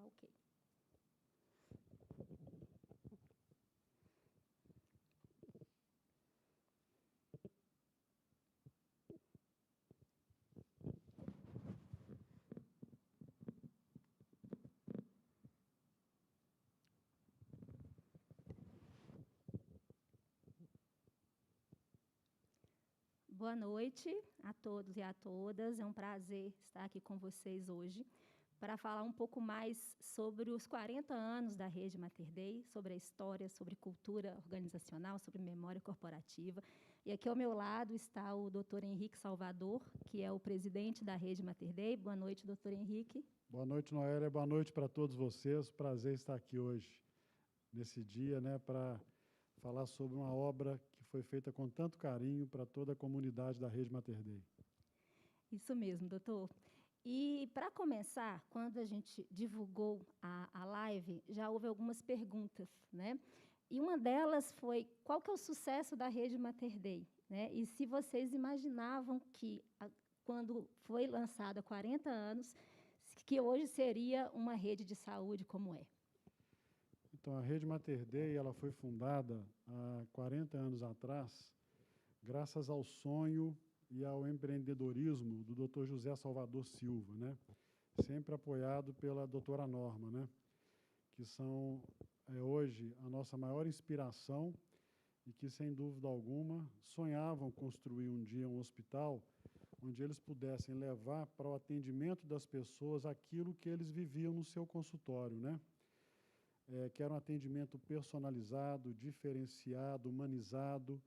ok. Boa noite a todos e a todas. É um prazer estar aqui com vocês hoje para falar um pouco mais sobre os 40 anos da Rede Mater Dei, sobre a história, sobre cultura organizacional, sobre memória corporativa. E aqui ao meu lado está o Dr. Henrique Salvador, que é o presidente da Rede Mater Dei. Boa noite, doutor Henrique. Boa noite, Noélia. Boa noite para todos vocês. Prazer estar aqui hoje, nesse dia, para falar sobre uma obra que foi feita com tanto carinho para toda a comunidade da Rede Mater Dei. Isso mesmo, doutor. E, para começar, quando a gente divulgou a live, já houve algumas perguntas, né? E uma delas foi, qual que é o sucesso da Rede Mater Dei? Né? E se vocês imaginavam que, quando foi lançada há 40 anos, que hoje seria uma rede de saúde como é? Então, a Rede Mater Dei, ela foi fundada há 40 anos atrás, graças ao sonho e ao empreendedorismo do Dr. José Salvador Silva, sempre apoiado pela doutora Norma, que são, hoje, a nossa maior inspiração e que, sem dúvida alguma, sonhavam construir um dia um hospital onde eles pudessem levar para o atendimento das pessoas aquilo que eles viviam no seu consultório, que era um atendimento personalizado, diferenciado, humanizado,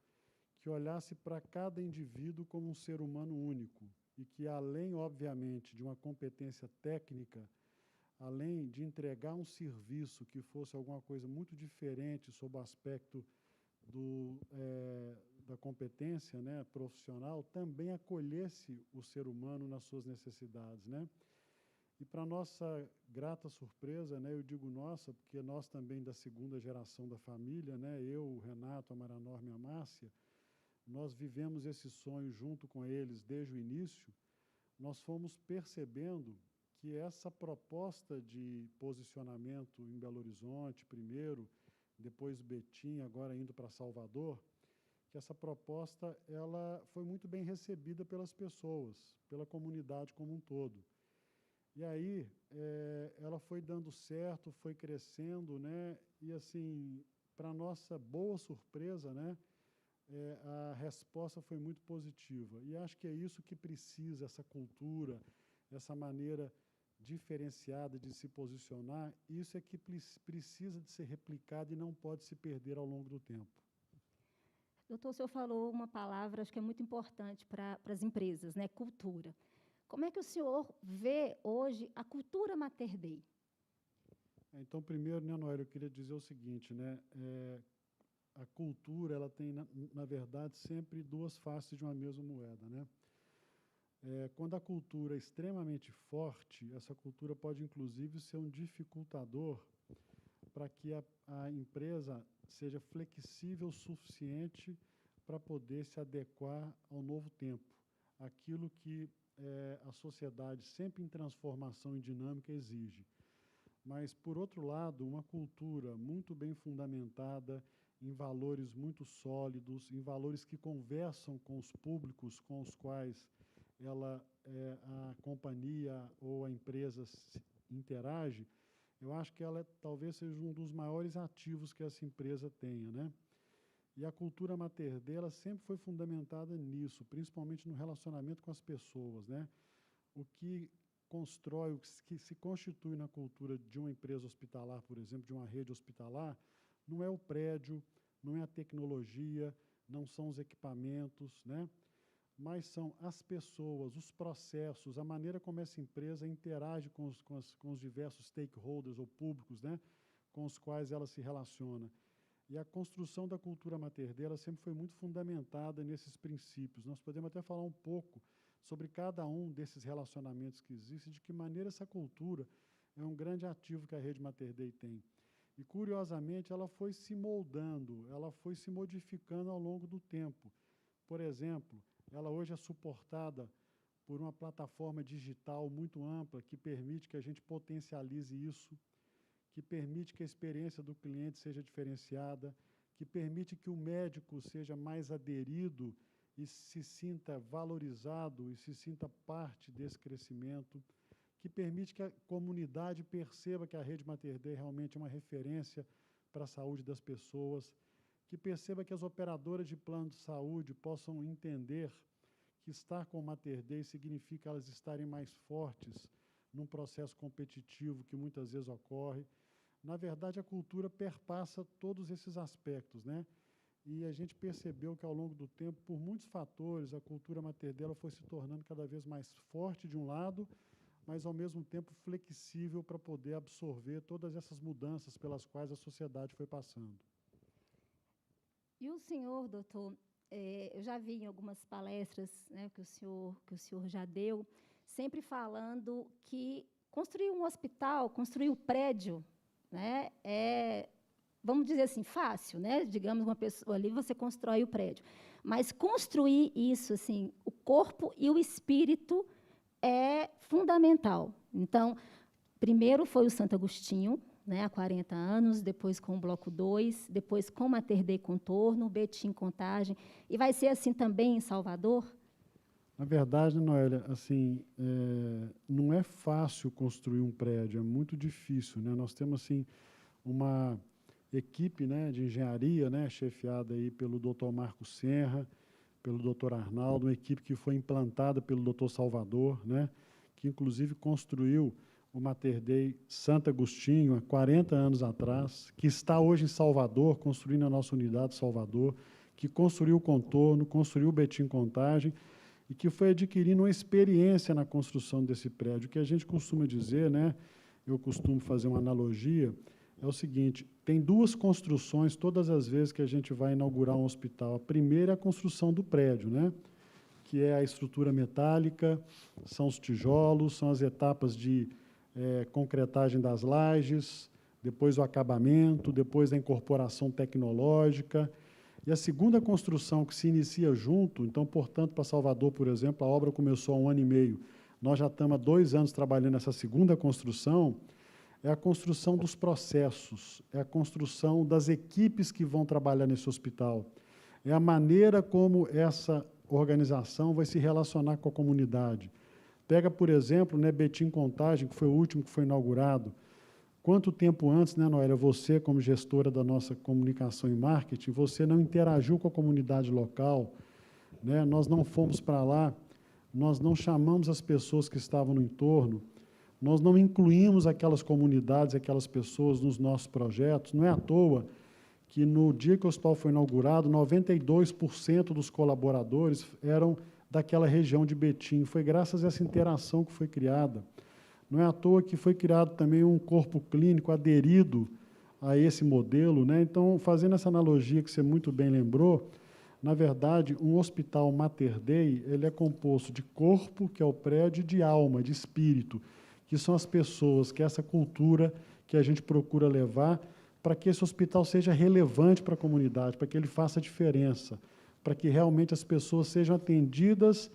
que olhasse para cada indivíduo como um ser humano único e que, além, obviamente, de uma competência técnica, além de entregar um serviço que fosse alguma coisa muito diferente sob o aspecto da competência profissional, também acolhesse o ser humano nas suas necessidades, E, para nossa grata surpresa, eu digo nossa, porque nós também da segunda geração da família, eu, o Renato, a Maria Norma e a Márcia, nós vivemos esse sonho junto com eles desde o início, nós fomos percebendo que essa proposta de posicionamento em Belo Horizonte, primeiro, depois Betim, agora indo para Salvador, que essa proposta ela foi muito bem recebida pelas pessoas, pela comunidade como um todo. E aí, ela foi dando certo, foi crescendo, e assim, para nossa boa surpresa, a resposta foi muito positiva. E acho que é isso que precisa, essa cultura, essa maneira diferenciada de se posicionar, isso é que precisa de ser replicado e não pode se perder ao longo do tempo. Doutor, o senhor falou uma palavra, acho que é muito importante para as empresas, cultura. Como é que o senhor vê hoje a cultura Mater Dei? Então, primeiro, Noélia, eu queria dizer o seguinte, a cultura ela tem, na verdade, sempre duas faces de uma mesma moeda, quando a cultura é extremamente forte, essa cultura pode, inclusive, ser um dificultador para que a empresa seja flexível o suficiente para poder se adequar ao novo tempo, aquilo que a sociedade, sempre em transformação e dinâmica, exige. Mas, por outro lado, uma cultura muito bem fundamentada, em valores muito sólidos, em valores que conversam com os públicos com os quais a companhia ou a empresa interage, eu acho que ela talvez seja um dos maiores ativos que essa empresa tenha, E a cultura Mater Dei, ela sempre foi fundamentada nisso, principalmente no relacionamento com as pessoas, O que constrói, o que se constitui na cultura de uma empresa hospitalar, por exemplo, de uma rede hospitalar, não é o prédio, não é a tecnologia, não são os equipamentos, mas são as pessoas, os processos, a maneira como essa empresa interage com os diversos stakeholders ou públicos, com os quais ela se relaciona. E a construção da cultura Mater Dei sempre foi muito fundamentada nesses princípios. Nós podemos até falar um pouco sobre cada um desses relacionamentos que existem, de que maneira essa cultura é um grande ativo que a Rede Mater Dei tem. E, curiosamente, ela foi se moldando, ela foi se modificando ao longo do tempo. Por exemplo, ela hoje é suportada por uma plataforma digital muito ampla, que permite que a gente potencialize isso, que permite que a experiência do cliente seja diferenciada, que permite que o médico seja mais aderido e se sinta valorizado e se sinta parte desse crescimento, que permite que a comunidade perceba que a Rede Mater Dei realmente é uma referência para a saúde das pessoas, que perceba que as operadoras de plano de saúde possam entender que estar com o Mater Dei significa elas estarem mais fortes num processo competitivo que muitas vezes ocorre. Na verdade, a cultura perpassa todos esses aspectos, né? E a gente percebeu que, ao longo do tempo, por muitos fatores, a cultura Mater Dei foi se tornando cada vez mais forte de um lado, mas, ao mesmo tempo, flexível para poder absorver todas essas mudanças pelas quais a sociedade foi passando. E o senhor, doutor, eu já vi em algumas palestras, né, que o senhor já deu, sempre falando que construir um hospital, construir um prédio, né, vamos dizer assim, fácil, né? Digamos, uma pessoa ali, você constrói o prédio. Mas construir isso, assim, o corpo e o espírito é fundamental. Então, primeiro foi o Santo Agostinho, né, há 40 anos, depois com o Bloco 2, depois com Mater Dei Contorno, Betim Contagem, e vai ser assim também em Salvador? Na verdade, Noélia, assim, não é fácil construir um prédio, é muito difícil, né? Nós temos, assim, uma equipe, né, de engenharia, né, chefiada aí pelo Dr. Marcos Serra, pelo Dr. Arnaldo, uma equipe que foi implantada pelo Dr. Salvador, né, que inclusive construiu o Mater Dei Santo Agostinho há 40 anos atrás, que está hoje em Salvador, construindo a nossa unidade Salvador, que construiu o Contorno, construiu o Betim Contagem, e que foi adquirindo uma experiência na construção desse prédio. O que a gente costuma dizer, né, eu costumo fazer uma analogia, é o seguinte: tem duas construções todas as vezes que a gente vai inaugurar um hospital. A primeira é a construção do prédio, né, que é a estrutura metálica, são os tijolos, são as etapas de concretagem das lajes, depois o acabamento, depois a incorporação tecnológica. E a segunda construção, que se inicia junto, então, portanto, para Salvador, por exemplo, a obra começou há 1 ano e meio, nós já estamos há 2 anos trabalhando nessa segunda construção, é a construção dos processos, é a construção das equipes que vão trabalhar nesse hospital, é a maneira como essa organização vai se relacionar com a comunidade. Pega, por exemplo, né, Betim Contagem, que foi o último que foi inaugurado. Quanto tempo antes, né, Noélia, você, como gestora da nossa comunicação e marketing, você não interagiu com a comunidade local, né? Nós não fomos para lá, nós não chamamos as pessoas que estavam no entorno, nós não incluímos aquelas comunidades, aquelas pessoas nos nossos projetos. Não é à toa que, no dia que o hospital foi inaugurado, 92% dos colaboradores eram daquela região de Betim. Foi graças a essa interação que foi criada. Não é à toa que foi criado também um corpo clínico aderido a esse modelo, né? Então, fazendo essa analogia que você muito bem lembrou, na verdade, um hospital Mater Dei, ele é composto de corpo, que é o prédio, e de alma, de espírito, que são as pessoas, que é essa cultura que a gente procura levar para que esse hospital seja relevante para a comunidade, para que ele faça diferença, para que realmente as pessoas sejam atendidas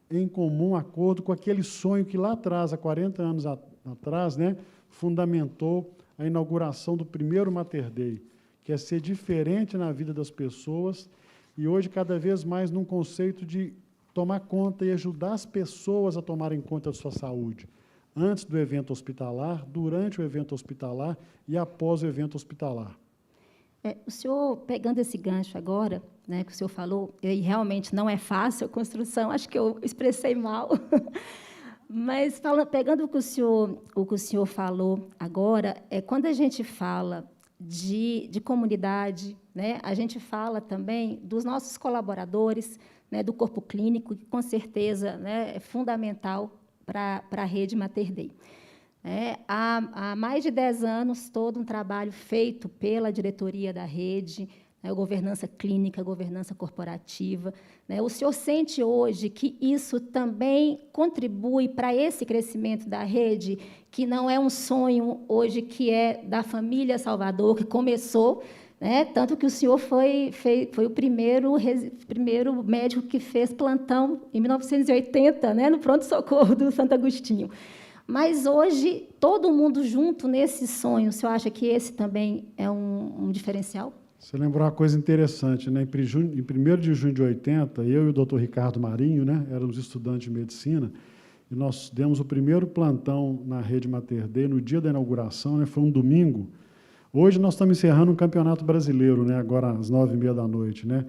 em comum acordo com aquele sonho que lá atrás, há 40 anos atrás, né, fundamentou a inauguração do primeiro Mater Dei, que é ser diferente na vida das pessoas, e hoje cada vez mais num conceito de tomar conta e ajudar as pessoas a tomarem conta da sua saúde, antes do evento hospitalar, durante o evento hospitalar e após o evento hospitalar. O senhor, pegando esse gancho agora, né, que o senhor falou, e realmente não é fácil a construção, acho que eu expressei mal, mas pegando o que o senhor falou agora, quando a gente fala de comunidade, né, a gente fala também dos nossos colaboradores, né, do corpo clínico, que com certeza, né, é fundamental para a rede Mater Dei. Há mais de 10 anos, todo um trabalho feito pela diretoria da rede, né, governança clínica, governança corporativa. Né? O senhor sente hoje que isso também contribui para esse crescimento da rede, que não é um sonho hoje que é da família Salvador, que começou né? Tanto que o senhor foi o primeiro médico que fez plantão em 1980, né? No pronto-socorro do Santo Agostinho. Mas hoje, todo mundo junto nesse sonho, o senhor acha que esse também é um diferencial? Você lembrou uma coisa interessante, né? Em 1º de junho de 80, eu e o doutor Ricardo Marinho, né, éramos estudantes de medicina, e nós demos o primeiro plantão na Rede Mater Dei no dia da inauguração, né, foi um domingo. Hoje nós estamos encerrando um campeonato brasileiro, né, agora às 9h30 da noite, né?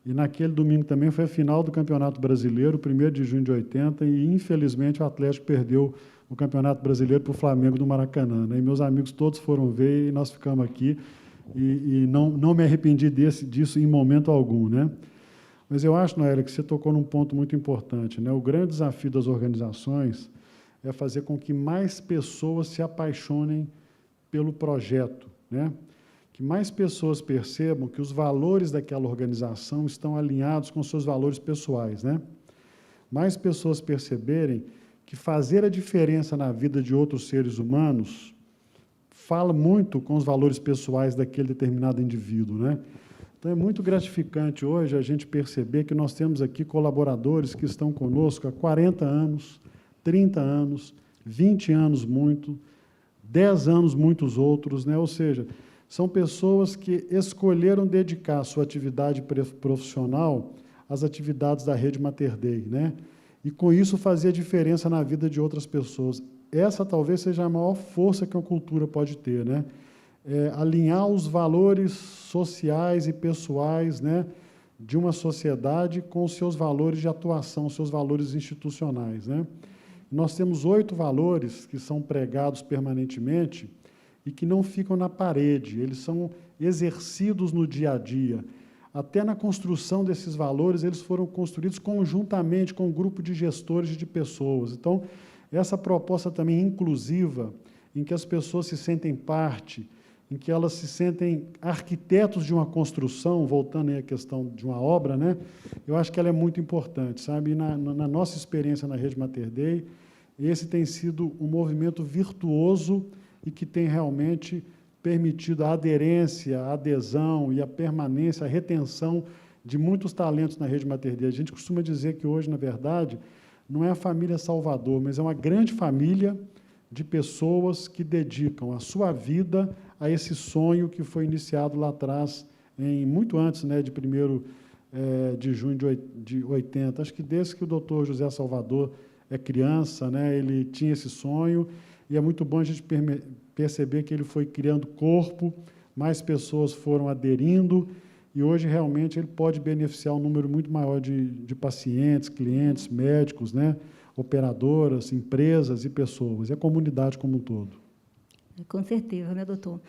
E naquele domingo também foi a final do Campeonato Brasileiro, 1º de junho de 80, e infelizmente o Atlético perdeu o Campeonato Brasileiro para o Flamengo do Maracanã, né? E meus amigos todos foram ver e nós ficamos aqui. E não me arrependi disso em momento algum, né? Mas eu acho, Noélia, que você tocou num ponto muito importante, né? O grande desafio das organizações é fazer com que mais pessoas se apaixonem pelo projeto, né? Que mais pessoas percebam que os valores daquela organização estão alinhados com seus valores pessoais, né? Mais pessoas perceberem que fazer a diferença na vida de outros seres humanos fala muito com os valores pessoais daquele determinado indivíduo, né? Então, é muito gratificante hoje a gente perceber que nós temos aqui colaboradores que estão conosco há 40 anos, 30 anos, 20 anos muito, 10 anos muitos outros, né? Ou seja, são pessoas que escolheram dedicar a sua atividade profissional às atividades da Rede Mater Dei, né? E, com isso, fazer a diferença na vida de outras pessoas. Essa talvez seja a maior força que uma cultura pode ter, né? Alinhar os valores sociais e pessoais, né, de uma sociedade com os seus valores de atuação, seus valores institucionais, né? Nós temos 8 valores que são pregados permanentemente e que não ficam na parede, eles são exercidos no dia a dia. Até na construção desses valores, eles foram construídos conjuntamente com um grupo de gestores e de pessoas. Então, essa proposta também inclusiva, em que as pessoas se sentem parte, em que elas se sentem arquitetos de uma construção, voltando aí à questão de uma obra, né? Eu acho que ela é muito importante, sabe? E na nossa experiência na Rede Mater Dei, esse tem sido um movimento virtuoso e que tem realmente permitido a aderência, a adesão e a permanência, a retenção de muitos talentos na Rede Mater Dei. A gente costuma dizer que hoje, na verdade, não é a família Salvador, mas é uma grande família de pessoas que dedicam a sua vida a esse sonho que foi iniciado lá atrás, muito antes, né, de 1º de junho de 80. Acho que desde que o doutor José Salvador é criança, né, ele tinha esse sonho, e é muito bom a gente perceber que ele foi criando corpo, mais pessoas foram aderindo, e hoje realmente ele pode beneficiar um número muito maior de pacientes, clientes, médicos, né, operadoras, empresas e pessoas, e a comunidade como um todo. Com certeza, né, doutor?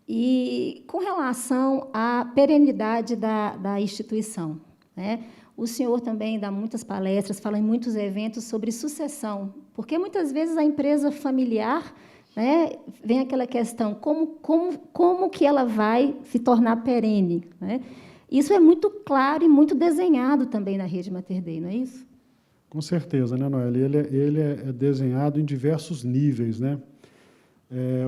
E com relação à perenidade da instituição, né? O senhor também dá muitas palestras, fala em muitos eventos sobre sucessão, porque muitas vezes a empresa familiar, né, vem aquela questão, como que ela vai se tornar perene, né? Isso é muito claro e muito desenhado também na Rede Mater Dei, não é isso? Com certeza, né, Noélia? Ele é desenhado em diversos níveis, né?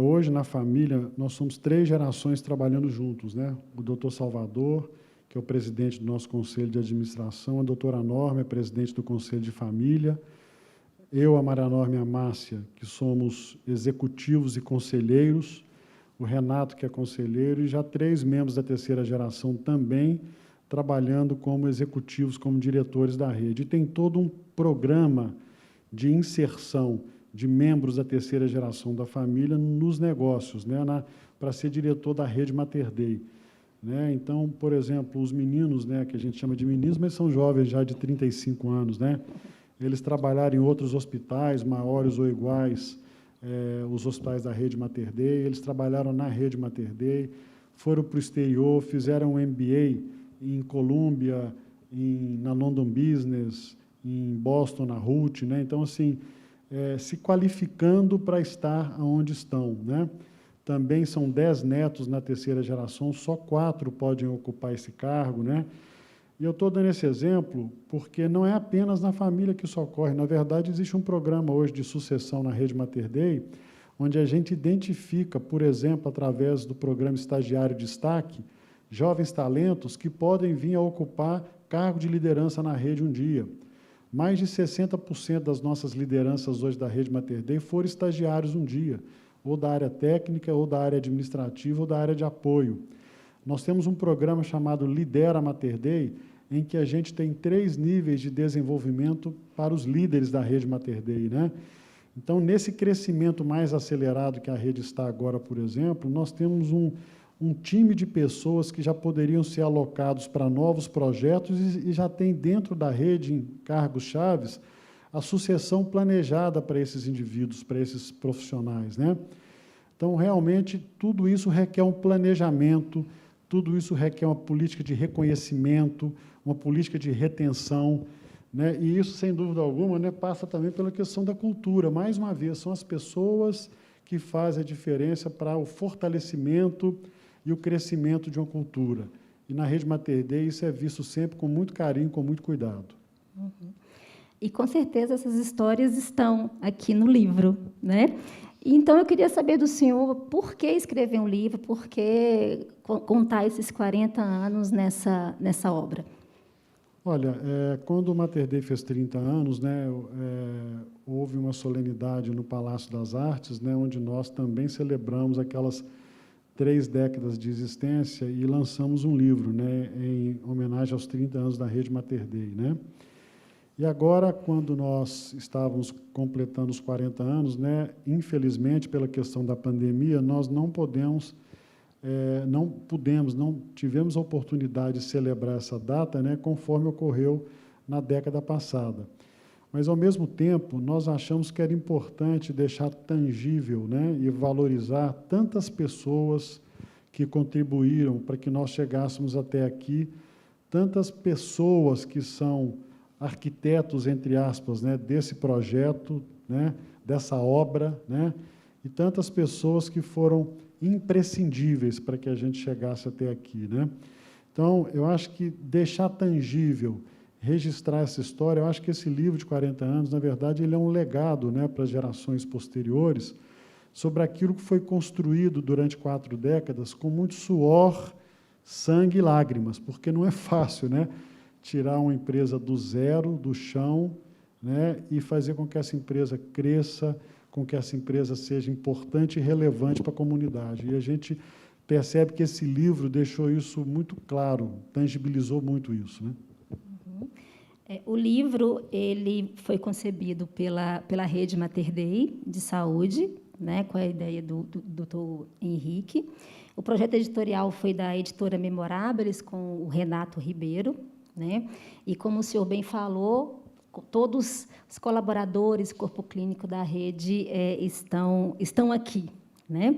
Hoje, na família, nós somos 3 gerações trabalhando juntos, né? O doutor Salvador, que é o presidente do nosso Conselho de Administração, a doutora Norma é presidente do Conselho de Família, eu, a Maria Norma e a Márcia, que somos executivos e conselheiros, o Renato, que é conselheiro, e já 3 membros da 3ª geração também trabalhando como executivos, como diretores da rede. E tem todo um programa de inserção de membros da 3ª geração da família nos negócios, né, para ser diretor da Rede Mater Dei, né? Então, por exemplo, os meninos, né, que a gente chama de meninos, mas são jovens já de 35 anos, né? Eles trabalharam em outros hospitais, maiores ou iguais, os hospitais da Rede Mater Dei, eles trabalharam na Rede Mater Dei, foram para o exterior, fizeram um MBA em Colômbia, na London Business, em Boston, na RUT, né? Então, assim, se qualificando para estar onde estão, né? Também são 10 netos na 3ª geração, só 4 podem ocupar esse cargo, né? E eu estou dando esse exemplo porque não é apenas na família que isso ocorre. Na verdade, existe um programa hoje de sucessão na Rede Mater Dei, onde a gente identifica, por exemplo, através do programa Estagiário Destaque, jovens talentos que podem vir a ocupar cargo de liderança na rede um dia. Mais de 60% das nossas lideranças hoje da Rede Mater Dei foram estagiários um dia, ou da área técnica, ou da área administrativa, ou da área de apoio. Nós temos um programa chamado Lidera Mater Dei, em que a gente tem 3 níveis de desenvolvimento para os líderes da Rede Mater Dei, né? Então, nesse crescimento mais acelerado que a rede está agora, por exemplo, nós temos um time de pessoas que já poderiam ser alocados para novos projetos e já tem dentro da rede, em cargos chaves, a sucessão planejada para esses indivíduos, para esses profissionais, né? Então, realmente, tudo isso requer um planejamento, tudo isso requer uma política de reconhecimento, uma política de retenção, né? E isso, sem dúvida alguma, né, passa também pela questão da cultura. Mais uma vez, são as pessoas que fazem a diferença para o fortalecimento e o crescimento de uma cultura. E na Rede Mater Dei isso é visto sempre com muito carinho, com muito cuidado. Uhum. E, com certeza, essas histórias estão aqui no livro, né? Então, eu queria saber do senhor por que escrever um livro, por que contar esses 40 anos nessa obra. Olha, quando o Mater Dei fez 30 anos, né, houve uma solenidade no Palácio das Artes, né, onde nós também celebramos aquelas 3 décadas de existência e lançamos um livro, né, em homenagem aos 30 anos da Rede Mater Dei, né? E agora, quando nós estávamos completando os 40 anos, né, infelizmente, pela questão da pandemia, nós não tivemos a oportunidade de celebrar essa data, né, conforme ocorreu na década passada. Mas, ao mesmo tempo, nós achamos que era importante deixar tangível, né, e valorizar tantas pessoas que contribuíram para que nós chegássemos até aqui, tantas pessoas que são arquitetos, entre aspas, né, desse projeto, né, dessa obra, né, e tantas pessoas que foram imprescindíveis para que a gente chegasse até aqui, né? Então, eu acho que deixar tangível, registrar essa história, eu acho que esse livro de 40 anos, na verdade, ele é um legado, né, para as gerações posteriores, sobre aquilo que foi construído durante 4 décadas com muito suor, sangue e lágrimas, porque não é fácil, né, tirar uma empresa do zero, do chão, né, e fazer com que essa empresa cresça, com que essa empresa seja importante e relevante para a comunidade. E a gente percebe que esse livro deixou isso muito claro, tangibilizou muito isso, né? Uhum. O livro ele foi concebido pela Rede Mater Dei de Saúde, né, com a ideia do Dr. Henrique. O projeto editorial foi da editora Memoráveis, com o Renato Ribeiro, né? E, como o senhor bem falou, todos os colaboradores, corpo clínico da rede estão aqui, né?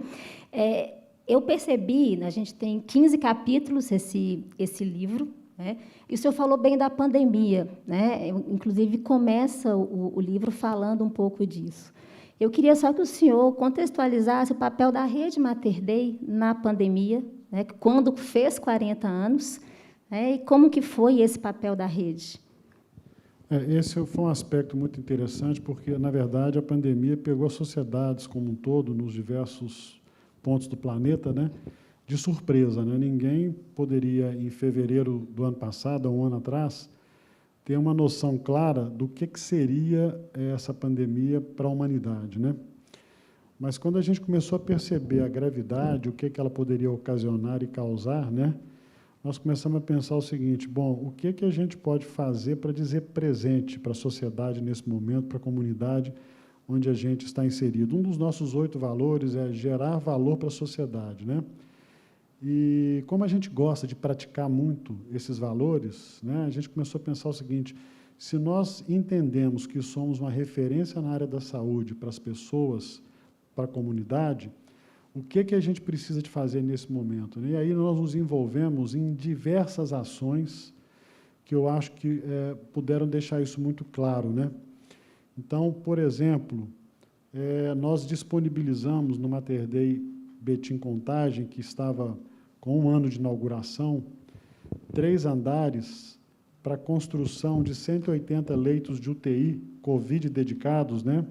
Eu percebi, a gente tem 15 capítulos esse livro, né? E o senhor falou bem da pandemia, né? Inclusive, começa o livro falando um pouco disso. Eu queria só que o senhor contextualizasse o papel da Rede Mater Dei na pandemia, né? Quando fez 40 anos, né? E como que foi esse papel da rede? Esse foi um aspecto muito interessante, porque, na verdade, a pandemia pegou as sociedades como um todo, nos diversos pontos do planeta, né, de surpresa, né? Ninguém poderia, em fevereiro do ano passado, há um ano atrás, ter uma noção clara do que seria essa pandemia para a humanidade, né? Mas, quando a gente começou a perceber a gravidade, o que ela poderia ocasionar e causar, né, nós começamos a pensar o seguinte: bom, o que a gente pode fazer para dizer presente para a sociedade nesse momento, para a comunidade onde a gente está inserido? Um dos nossos 8 valores é gerar valor para a sociedade, né? E como a gente gosta de praticar muito esses valores, né, a gente começou a pensar o seguinte: se nós entendemos que somos uma referência na área da saúde para as pessoas, para a comunidade, o que a gente precisa de fazer nesse momento? E aí nós nos envolvemos em diversas ações que eu acho que puderam deixar isso muito claro, né? Então, por exemplo, nós disponibilizamos no Mater Dei Betim Contagem, que estava com 1 ano de inauguração, 3 andares para a construção de 180 leitos de UTI Covid dedicados, né?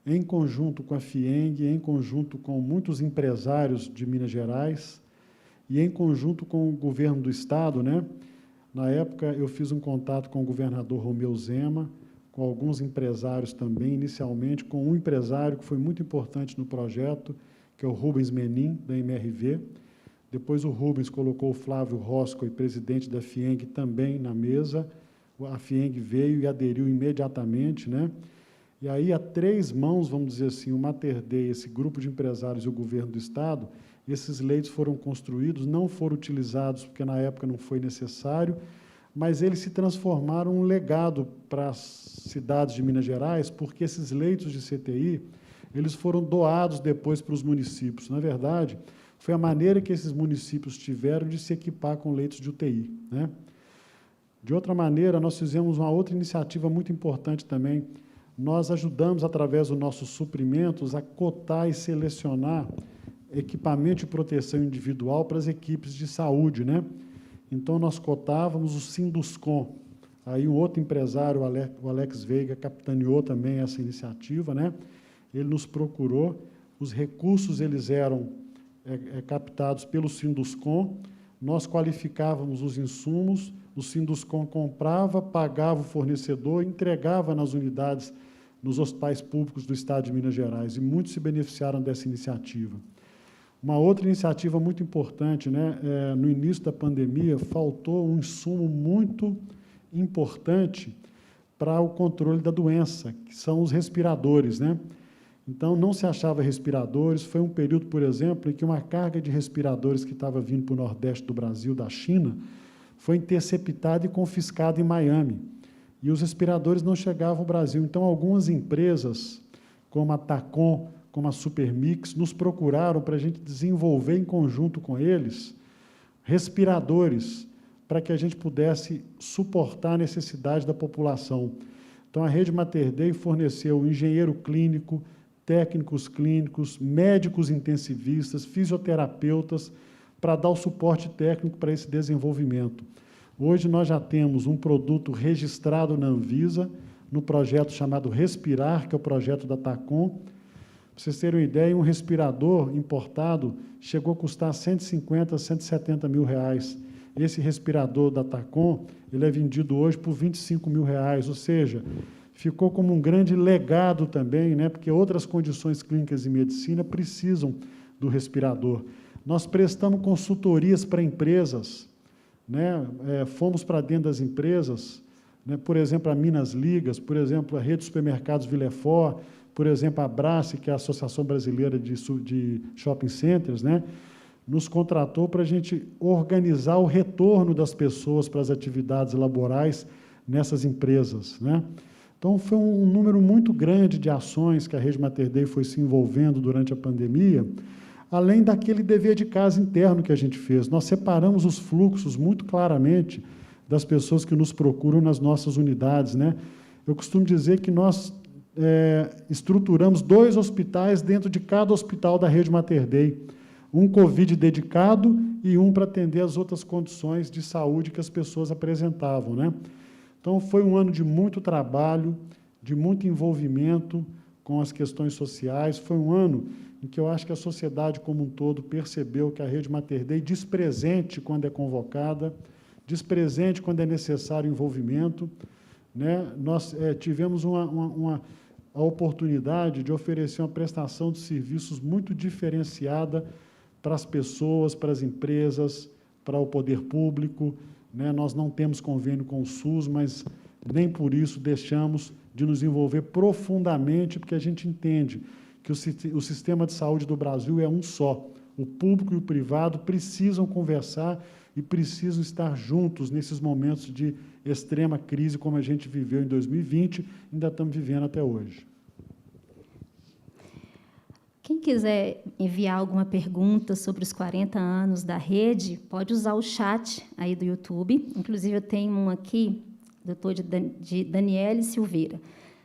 Em conjunto com a FIENG, em conjunto com muitos empresários de Minas Gerais, e em conjunto com o governo do Estado, né, na época eu fiz um contato com o governador Romeu Zema, com alguns empresários também, inicialmente com um empresário que foi muito importante no projeto, que é o Rubens Menin, da MRV. Depois o Rubens colocou o Flávio Roscoe, presidente da FIENG, também na mesa. A FIENG veio e aderiu imediatamente, né? E aí, a três mãos, vamos dizer assim, o Mater Dei, esse grupo de empresários e o governo do Estado, esses leitos foram construídos, não foram utilizados, porque na época não foi necessário, mas eles se transformaram em um legado para as cidades de Minas Gerais, porque esses leitos de CTI, eles foram doados depois para os municípios. Na verdade, foi a maneira que esses municípios tiveram de se equipar com leitos de UTI, né? De outra maneira, nós fizemos uma outra iniciativa muito importante também. Nós ajudamos, através dos nossos suprimentos, a cotar e selecionar equipamento de proteção individual para as equipes de saúde, né? Então, nós cotávamos o Sinduscom. Aí, um outro empresário, o Alex Veiga, capitaneou também essa iniciativa, né? Ele nos procurou, os recursos, eles eram captados pelo Sinduscom, nós qualificávamos os insumos, o Sinduscom comprava, pagava o fornecedor, entregava nas unidades, nos hospitais públicos do Estado de Minas Gerais, e muitos se beneficiaram dessa iniciativa. Uma outra iniciativa muito importante, né, no início da pandemia, faltou um insumo muito importante para o controle da doença, que são os respiradores, né? Então, não se achava respiradores. Foi um período, por exemplo, em que uma carga de respiradores que estava vindo para o Nordeste do Brasil, da China, foi interceptada e confiscada em Miami. E os respiradores não chegavam ao Brasil. Então, algumas empresas, como a Tacom, como a Supermix, nos procuraram para a gente desenvolver em conjunto com eles respiradores para que a gente pudesse suportar a necessidade da população. Então, a Rede Mater Dei forneceu engenheiro clínico, técnicos clínicos, médicos intensivistas, fisioterapeutas, para dar o suporte técnico para esse desenvolvimento. Hoje, nós já temos um produto registrado na Anvisa, no projeto chamado Respirar, que é o projeto da Tacom. Para vocês terem uma ideia, um respirador importado chegou a custar 150, 170 mil reais. Esse respirador da Tacom, ele é vendido hoje por 25 mil reais, ou seja, ficou como um grande legado também, né, porque outras condições clínicas e medicina precisam do respirador. Nós prestamos consultorias para empresas, né, fomos para dentro das empresas, né, por exemplo, a Minas Ligas, por exemplo, a Rede de Supermercados Villefort, por exemplo, a Abrace, que é a Associação Brasileira de Shopping Centers, né, nos contratou para a gente organizar o retorno das pessoas para as atividades laborais nessas empresas, né? Então, foi um número muito grande de ações que a Rede Mater Dei foi se envolvendo durante a pandemia, além daquele dever de casa interno que a gente fez. Nós separamos os fluxos muito claramente das pessoas que nos procuram nas nossas unidades, né? Eu costumo dizer que nós estruturamos 2 hospitais dentro de cada hospital da Rede Mater Dei. Um Covid dedicado e um para atender as outras condições de saúde que as pessoas apresentavam, né? Então, foi um ano de muito trabalho, de muito envolvimento com as questões sociais. Foi um ano em que eu acho que a sociedade como um todo percebeu que a Rede Mater Dei diz presente quando é convocada, diz presente quando é necessário envolvimento, né? Nós tivemos a oportunidade de oferecer uma prestação de serviços muito diferenciada para as pessoas, para as empresas, para o poder público, né? Nós não temos convênio com o SUS, mas nem por isso deixamos de nos envolver profundamente, porque a gente entende que o sistema de saúde do Brasil é um só. O público e o privado precisam conversar e precisam estar juntos nesses momentos de extrema crise, como a gente viveu em 2020, ainda estamos vivendo até hoje. Quem quiser enviar alguma pergunta sobre os 40 anos da rede, pode usar o chat aí do YouTube. Inclusive, eu tenho um aqui, doutor de Daniele Silveira.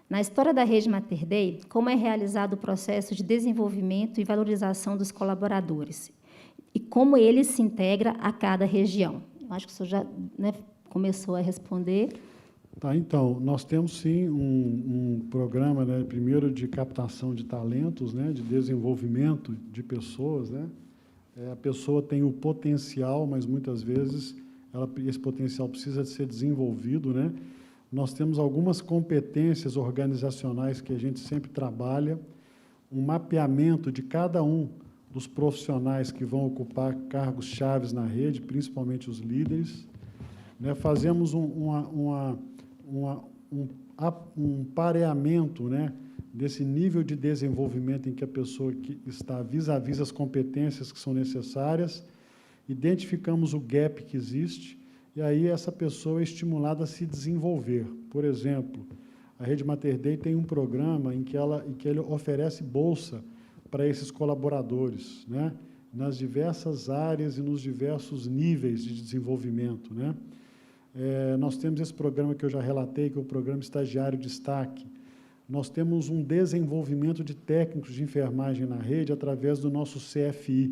Na história da Rede Mater Dei, como é realizado o processo de desenvolvimento e valorização dos colaboradores? E como ele se integra a cada região? Eu acho que o senhor já, né, começou a responder. Tá, então, nós temos, sim, um programa, né, primeiro de captação de talentos, né, de desenvolvimento de pessoas, né, A pessoa tem o potencial, mas muitas vezes esse potencial precisa ser desenvolvido, né? Nós temos algumas competências organizacionais que a gente sempre trabalha, um mapeamento de cada um dos profissionais que vão ocupar cargos chaves na rede, principalmente os líderes, né? Fazemos um pareamento, né, desse nível de desenvolvimento em que a pessoa que está vis-à-vis as competências que são necessárias, identificamos o gap que existe, e aí essa pessoa é estimulada a se desenvolver. Por exemplo, a Rede Mater Dei tem um programa em que ele oferece bolsa para esses colaboradores, né, nas diversas áreas e nos diversos níveis de desenvolvimento, né? Nós temos esse programa que eu já relatei, que é o Programa Estagiário Destaque. Nós temos um desenvolvimento de técnicos de enfermagem na rede através do nosso CFI,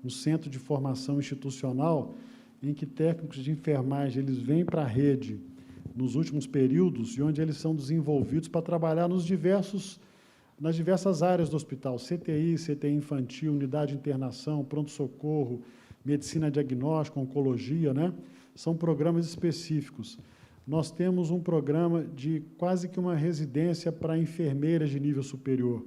um Centro de Formação Institucional, em que técnicos de enfermagem eles vêm para a rede nos últimos períodos e onde eles são desenvolvidos para trabalhar nas diversas áreas do hospital, CTI, CTI infantil, unidade de internação, pronto-socorro, medicina diagnóstica, oncologia, né? São programas específicos. Nós temos um programa de quase que uma residência para enfermeiras de nível superior.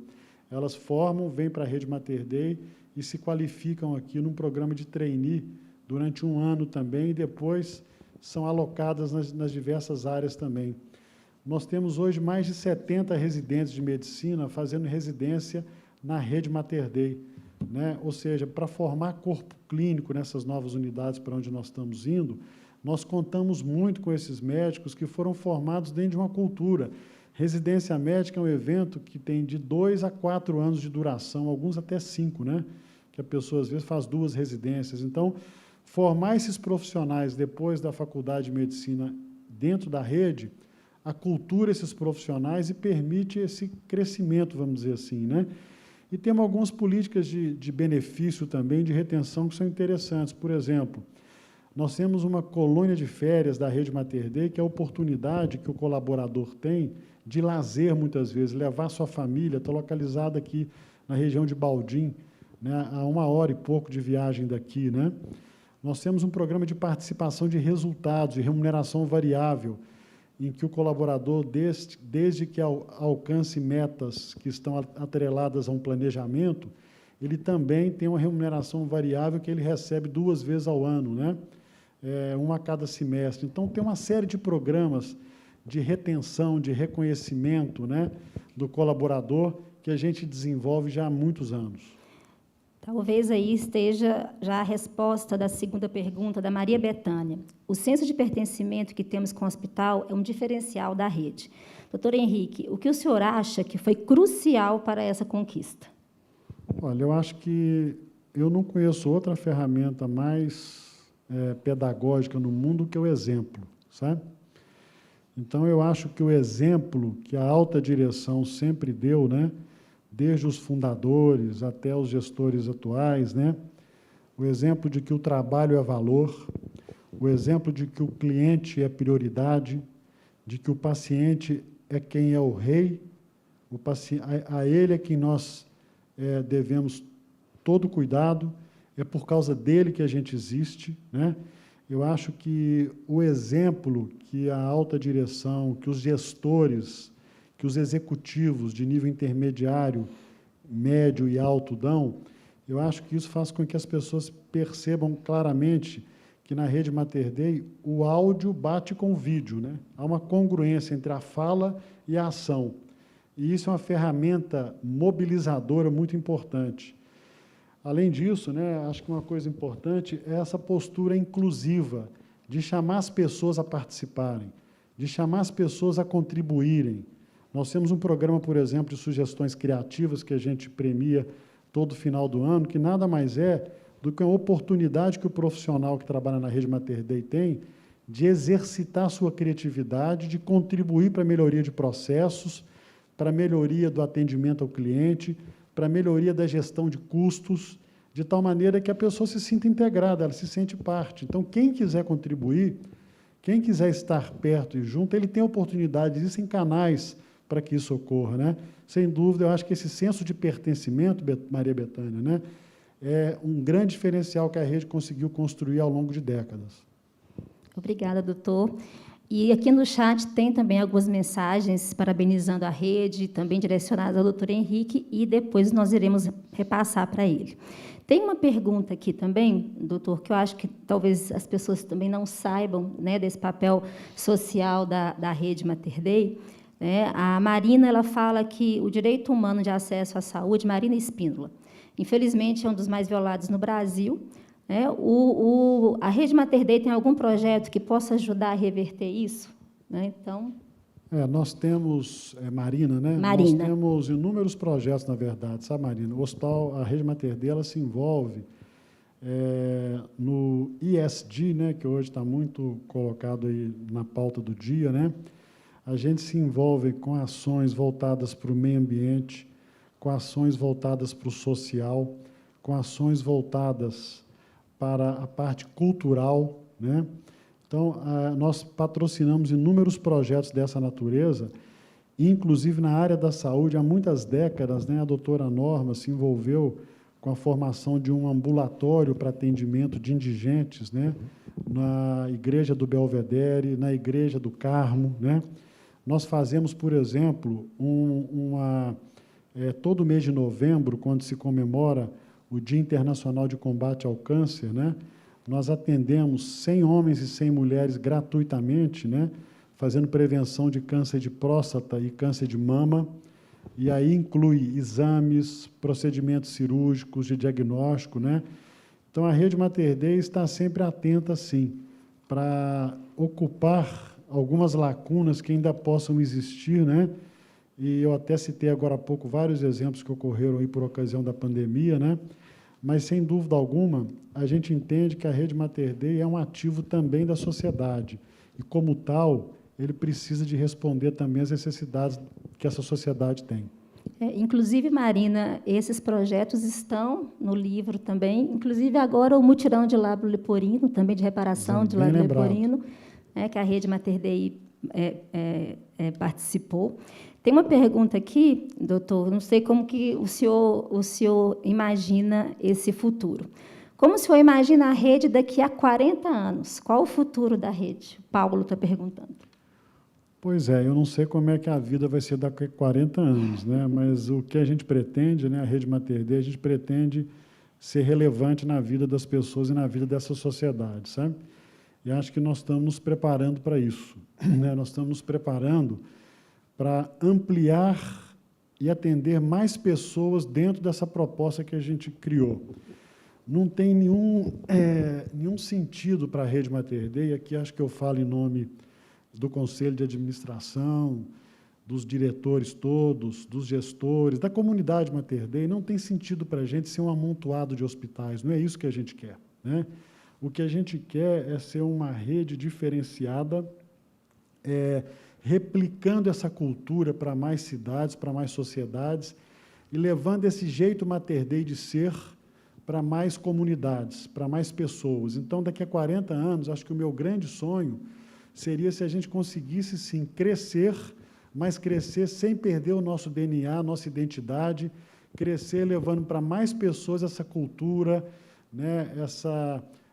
Elas formam, vêm para a Rede Mater Dei e se qualificam aqui num programa de trainee durante um ano também, e depois são alocadas nas diversas áreas também. Nós temos hoje mais de 70 residentes de medicina fazendo residência na Rede Mater Dei, né? Ou seja, para formar corpo clínico nessas novas unidades para onde nós estamos indo, nós contamos muito com esses médicos que foram formados dentro de uma cultura. Residência médica é um evento que tem de 2 a 4 anos de duração, alguns até 5, né? Que a pessoa, às vezes, faz 2 residências. Então, formar esses profissionais depois da faculdade de medicina dentro da rede, acultura esses profissionais e permite esse crescimento, vamos dizer assim, né? E temos algumas políticas de benefício também, de retenção, que são interessantes. Por exemplo, nós temos uma colônia de férias da Rede Mater Dei, que é a oportunidade que o colaborador tem de lazer, muitas vezes, levar sua família, está localizada aqui na região de Baldim, né, a 1 hora e pouco de viagem daqui, né? Nós temos um programa de participação de resultados, de remuneração variável, em que o colaborador, desde que alcance metas que estão atreladas a um planejamento, ele também tem uma remuneração variável que ele recebe 2 vezes ao ano, né? Uma a cada semestre. Então, tem uma série de programas de retenção, de reconhecimento, né, do colaborador que a gente desenvolve já há muitos anos. Talvez aí esteja já a resposta da segunda pergunta da Maria Bethânia. O senso de pertencimento que temos com o hospital é um diferencial da rede. Doutor Henrique, o que o senhor acha que foi crucial para essa conquista? Olha, eu acho que eu não conheço outra ferramenta mais pedagógica no mundo que o exemplo, sabe? Então, eu acho que o exemplo que a alta direção sempre deu, né, desde os fundadores até os gestores atuais, né, o exemplo de que o trabalho é valor, o exemplo de que o cliente é prioridade, de que o paciente é quem é o rei, a ele é quem nós devemos todo cuidado, é por causa dele que a gente existe, né? Eu acho que o exemplo que a alta direção, que os gestores, que os executivos de nível intermediário, médio e alto dão, eu acho que isso faz com que as pessoas percebam claramente que na Rede Mater Dei o áudio bate com o vídeo, né? Há uma congruência entre a fala e a ação. E isso é uma ferramenta mobilizadora muito importante. Além disso, né, acho que uma coisa importante é essa postura inclusiva, de chamar as pessoas a participarem, de chamar as pessoas a contribuírem. Nós temos um programa, por exemplo, de sugestões criativas que a gente premia todo final do ano, que nada mais é do que uma oportunidade que o profissional que trabalha na Rede Mater Dei tem de exercitar a sua criatividade, de contribuir para a melhoria de processos, para a melhoria do atendimento ao cliente, para a melhoria da gestão de custos, de tal maneira que a pessoa se sinta integrada, ela se sente parte. Então, quem quiser contribuir, quem quiser estar perto e junto, ele tem a oportunidade, existem canais para que isso ocorra, né? Sem dúvida, eu acho que esse senso de pertencimento, Maria Bethânia, né, é um grande diferencial que a rede conseguiu construir ao longo de décadas. Obrigada, doutor. E aqui no chat tem também algumas mensagens parabenizando a rede, também direcionadas ao doutor Henrique, e depois nós iremos repassar para ele. Tem uma pergunta aqui também, doutor, que eu acho que talvez as pessoas também não saibam, né, desse papel social da rede Mater Dei. Né? A Marina, ela fala que o direito humano de acesso à saúde, Marina Espíndola, infelizmente é um dos mais violados no Brasil. Né? A rede Mater Dei tem algum projeto que possa ajudar a reverter isso? Né? Então... nós temos, Marina, né? Marina. Nós temos inúmeros projetos, na verdade, sabe, Marina? O hospital, a rede Mater Dei, ela se envolve no ESG, né? Que hoje está muito colocado aí na pauta do dia, né? A gente se envolve com ações voltadas para o meio ambiente, com ações voltadas para o social, com ações voltadas para a parte cultural, né? Então, nós patrocinamos inúmeros projetos dessa natureza, inclusive na área da saúde, há muitas décadas, né, a doutora Norma se envolveu com a formação de um ambulatório para atendimento de indigentes, né, na Igreja do Belvedere, na Igreja do Carmo, né? Nós fazemos, por exemplo, todo mês de novembro, quando se comemora o Dia Internacional de Combate ao Câncer, né, nós atendemos 100 homens e 100 mulheres gratuitamente, né, fazendo prevenção de câncer de próstata e câncer de mama, e aí inclui exames, procedimentos cirúrgicos de diagnóstico, né? Então, a rede Mater Dei está sempre atenta, sim, para ocupar algumas lacunas que ainda possam existir, né? E eu até citei agora há pouco vários exemplos que ocorreram aí por ocasião da pandemia, né? Mas, sem dúvida alguma, a gente entende que a rede Mater Dei é um ativo também da sociedade. E, como tal, ele precisa de responder também às necessidades que essa sociedade tem. Inclusive, Marina, esses projetos estão no livro também. Inclusive, agora, o mutirão de lábio leporino, também de reparação de lábio leporino, que a rede Mater Dei participou. Tem uma pergunta aqui, doutor, não sei como que o senhor imagina esse futuro. Como o senhor imagina a rede daqui a 40 anos? Qual o futuro da rede? O Paulo está perguntando. Pois é, eu não sei como é que a vida vai ser daqui a 40 anos, né? Mas o que a gente pretende, né, a rede Mater Dei, a gente pretende ser relevante na vida das pessoas e na vida dessa sociedade, sabe? E acho que nós estamos nos preparando para isso, né? Nós estamos nos preparando para ampliar e atender mais pessoas dentro dessa proposta que a gente criou. Não tem nenhum sentido para a rede Mater Dei, aqui acho que eu falo em nome do Conselho de Administração, dos diretores todos, dos gestores, da comunidade Mater Dei, não tem sentido para a gente ser um amontoado de hospitais, não é isso que a gente quer, né? O que a gente quer é ser uma rede diferenciada, replicando essa cultura para mais cidades, para mais sociedades, e levando esse jeito Mater Dei de ser para mais comunidades, para mais pessoas. Então, daqui a 40 anos, acho que o meu grande sonho seria se a gente conseguisse, sim, crescer, mas crescer sem perder o nosso DNA, a nossa identidade, crescer levando para mais pessoas essa cultura, né,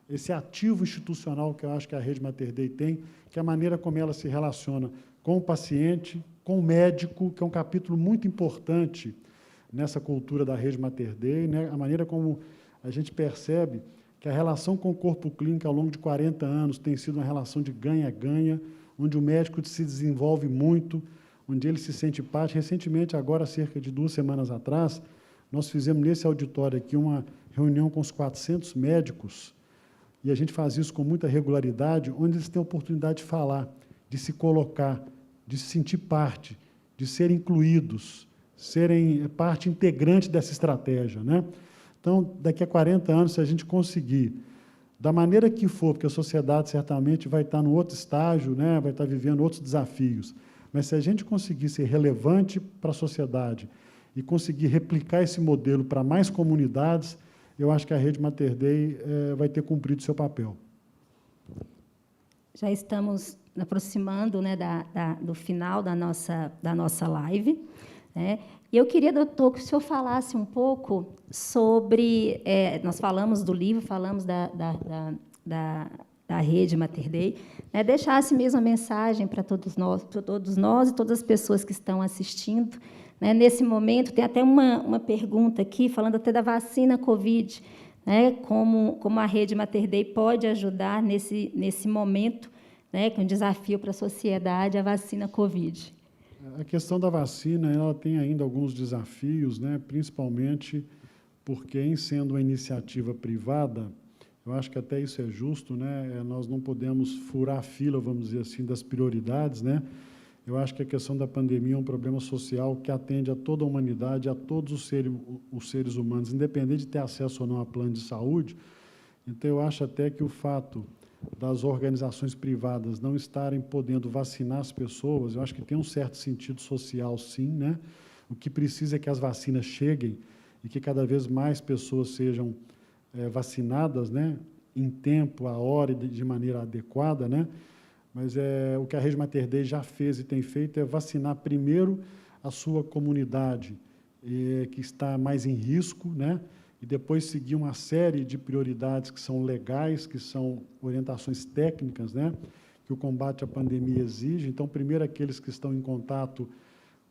esse ativo institucional que eu acho que a rede Mater Dei tem, que é a maneira como ela se relaciona com o paciente, com o médico, que é um capítulo muito importante nessa cultura da rede Mater Dei, né? A maneira como a gente percebe que a relação com o corpo clínico ao longo de 40 anos tem sido uma relação de ganha-ganha, onde o médico se desenvolve muito, onde ele se sente parte. Recentemente, agora, cerca de 2 semanas atrás, nós fizemos nesse auditório aqui uma reunião com os 400 médicos, e a gente faz isso com muita regularidade, onde eles têm a oportunidade de falar, de se colocar, de se sentir parte, de serem incluídos, serem parte integrante dessa estratégia, né? Então, daqui a 40 anos, se a gente conseguir, da maneira que for, porque a sociedade certamente vai estar no outro estágio, né? Vai estar vivendo outros desafios, mas se a gente conseguir ser relevante para a sociedade e conseguir replicar esse modelo para mais comunidades, eu acho que a rede Mater Dei vai ter cumprido seu papel. Já estamos aproximando, né, do final da nossa live, né? E eu queria, doutor, que o senhor falasse um pouco sobre... nós falamos do livro, falamos da rede Mater Dei, né, deixasse mesmo a mensagem para todos nós e todas as pessoas que estão assistindo. Né, nesse momento, tem até uma pergunta aqui, falando até da vacina Covid, né, como a rede Mater Dei pode ajudar nesse momento, né, que é um desafio para a sociedade, a vacina Covid. A questão da vacina, ela tem ainda alguns desafios, né, principalmente porque, em sendo uma iniciativa privada, eu acho que até isso é justo, né, nós não podemos furar a fila, vamos dizer assim, das prioridades, né. Eu acho que a questão da pandemia é um problema social que atende a toda a humanidade, a todos os seres humanos, independente de ter acesso ou não a plano de saúde. Então, eu acho até que o fato das organizações privadas não estarem podendo vacinar as pessoas, eu acho que tem um certo sentido social, sim, né? O que precisa é que as vacinas cheguem e que cada vez mais pessoas sejam vacinadas, né? Em tempo, a hora e de maneira adequada, né? Mas o que a Rede Mater Dei já fez e tem feito é vacinar primeiro a sua comunidade, que está mais em risco, né? E depois seguir uma série de prioridades que são legais, que são orientações técnicas, né, que o combate à pandemia exige. Então, primeiro, aqueles que estão em contato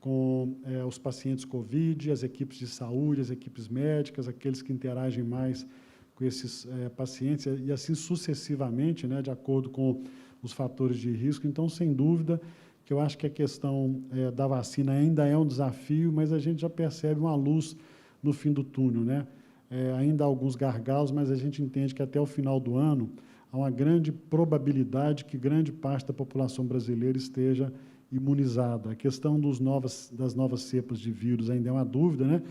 com os pacientes Covid, as equipes de saúde, as equipes médicas, aqueles que interagem mais com esses pacientes, e assim sucessivamente, né, de acordo com os fatores de risco. Então, sem dúvida, que eu acho que a questão da vacina ainda é um desafio, mas a gente já percebe uma luz no fim do túnel, né? Ainda há alguns gargalos, mas a gente entende que até o final do ano há uma grande probabilidade que grande parte da população brasileira esteja imunizada. A questão das novas cepas de vírus ainda é uma dúvida, né?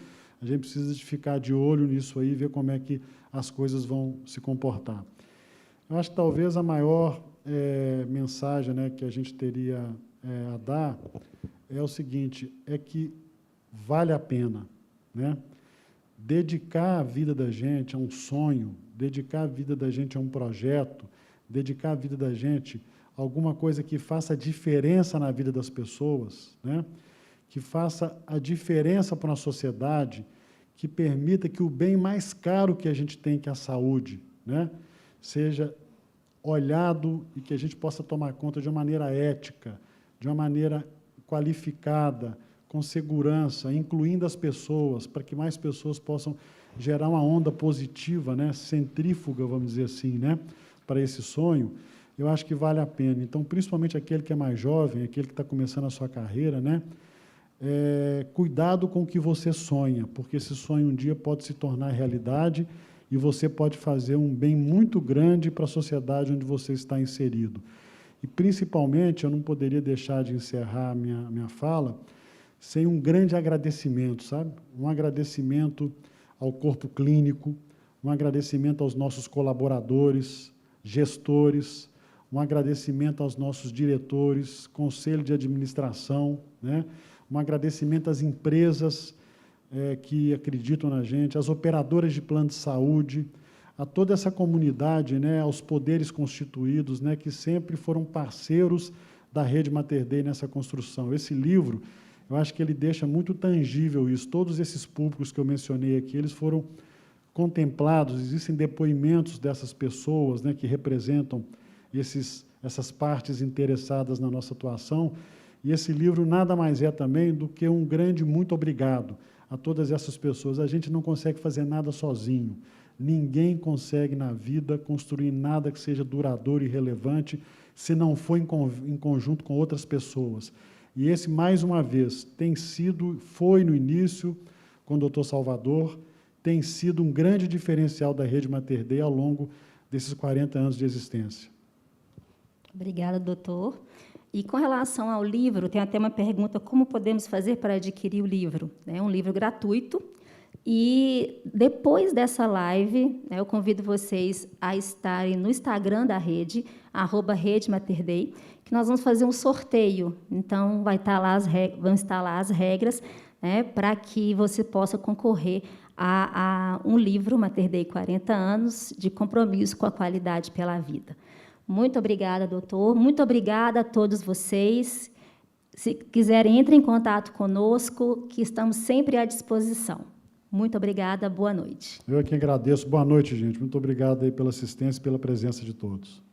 A gente precisa de ficar de olho nisso aí, ver como é que as coisas vão se comportar. Eu acho que talvez a maior mensagem, né, que a gente teria a dar é o seguinte, é que vale a pena, né? Dedicar a vida da gente a um sonho, dedicar a vida da gente a um projeto, dedicar a vida da gente a alguma coisa que faça diferença na vida das pessoas, né? Que faça a diferença para uma sociedade, que permita que o bem mais caro que a gente tem, que é a saúde, né, seja olhado e que a gente possa tomar conta de uma maneira ética, de uma maneira qualificada, com segurança, incluindo as pessoas, para que mais pessoas possam gerar uma onda positiva, né, centrífuga, vamos dizer assim, né, para esse sonho. Eu acho que vale a pena. Então, principalmente aquele que é mais jovem, aquele que está começando a sua carreira, né, cuidado com o que você sonha, porque esse sonho um dia pode se tornar realidade e você pode fazer um bem muito grande para a sociedade onde você está inserido. E, principalmente, eu não poderia deixar de encerrar a minha fala sem um grande agradecimento, sabe? Um agradecimento ao corpo clínico, um agradecimento aos nossos colaboradores, gestores, um agradecimento aos nossos diretores, conselho de administração, né? Um agradecimento às empresas que acreditam na gente, às operadoras de plano de saúde, a toda essa comunidade, né, aos poderes constituídos, né, que sempre foram parceiros da Rede Mater Dei nessa construção. Esse livro, eu acho que ele deixa muito tangível isso. Todos esses públicos que eu mencionei aqui, eles foram contemplados, existem depoimentos dessas pessoas, né, que representam essas partes interessadas na nossa atuação, e esse livro nada mais é também do que um grande muito obrigado a todas essas pessoas. A gente não consegue fazer nada sozinho. Ninguém consegue na vida construir nada que seja duradouro e relevante se não for em conjunto com outras pessoas. E esse, mais uma vez, foi no início com o Dr. Salvador, tem sido um grande diferencial da Rede Mater Dei ao longo desses 40 anos de existência. Obrigada, doutor. E com relação ao livro, tem até uma pergunta, como podemos fazer para adquirir o livro? É um livro gratuito. E depois dessa live, né, eu convido vocês a estarem no Instagram da rede, @RedeMaterDei, que nós vamos fazer um sorteio. Então, vão estar lá as regras, né, para que você possa concorrer a um livro, Mater Dei 40 anos, de compromisso com a qualidade pela vida. Muito obrigada, doutor. Muito obrigada a todos vocês. Se quiserem, entrem em contato conosco, que estamos sempre à disposição. Muito obrigada, boa noite. Eu é que agradeço. Boa noite, gente. Muito obrigado aí pela assistência e pela presença de todos.